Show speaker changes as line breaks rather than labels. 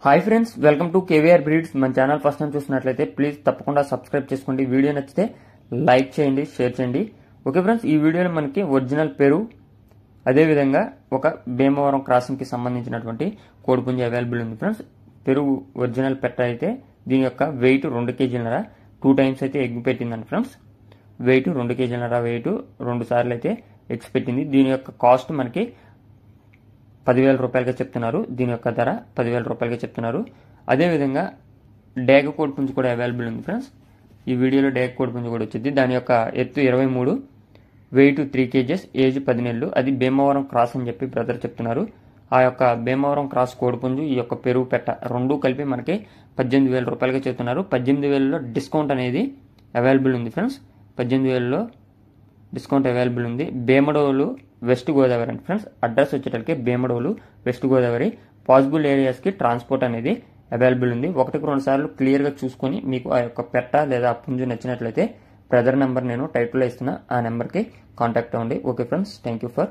Hi friends, welcome to KVR breeds. మన channel first time చూసినట్లయితే please తప్పకుండా సబ్స్క్రైబ్ చేసుకోండి. వీడియో నచ్చితే లైక్ చేయండి, షేర్ చేయండి. ఓకే ఫ్రెండ్స్, ఈ వీడియోలో మనకి ఒరిజినల్ పెరు అదేవిధంగా ఒక భీమవరం క్రాసింగ్కి సంబంధించినటువంటి కోడిపుంజి అవైలబుల్ ఉంది ఫ్రెండ్స్. పెరు ఒరిజినల్ పెట్ట అయితే దీని యొక్క వెయిట్ 2 కేజీలన్నర 2 టైమ్స్ అయితే ఎగ్ పెట్టిందండి ఫ్రెండ్స్. వెయిట్ 2 కేజీలన్నర, వెయిట్ 2 సార్లు అయితే ఎగ్స్ పెట్టింది. దీని యొక్క కాస్ట్ మనకి 10,000 రూపాయలుగా చెప్తున్నారు. దీని యొక్క ధర 10,000 రూపాయలుగా చెప్తున్నారు. అదేవిధంగా డేగ కోడిపుంజు కూడా అవైలబుల్ ఉంది ఫ్రెండ్స్. ఈ వీడియోలో డేగ కోడిపుంజు కూడా వచ్చింది. దాని యొక్క ఎత్తు 23, వెయిట్ 3 కేజెస్, ఏజ్ 10 నెలలు. అది భీమవరం క్రాస్ అని చెప్పి బ్రదర్ చెప్తున్నారు. ఆ యొక్క భీమవరం క్రాస్ కోడిపుంజు, ఈ యొక్క పెరుగు పెట్ట రెండు కలిపి మనకి 18,000 రూపాయలుగా చెప్తున్నారు. 18,000లో డిస్కౌంట్ అనేది అవైలబుల్ ఉంది ఫ్రెండ్స్. 18,000లో డిస్కౌంట్ అవైలబుల్ ఉంది. భీమడోలు వెస్ట్ గోదావరి అండి ఫ్రెండ్స్. అడ్రస్ వచ్చేటప్పటికి భీమడోలు వెస్ట్ గోదావరి. పాసిబుల్ ఏరియాస్కి ట్రాన్స్పోర్ట్ అనేది అవైలబుల్ ఉంది. 1-2 సార్లు క్లియర్గా చూసుకొని మీకు ఆ యొక్క పెట్ట లేదా ఆ పుంజు నచ్చినట్లయితే బ్రదర్ నెంబర్ నేను టైటిల్లో ఇస్తున్నా, ఆ నెంబర్కి కాంటాక్ట్ అవ్వండి. Okay friends, thank you for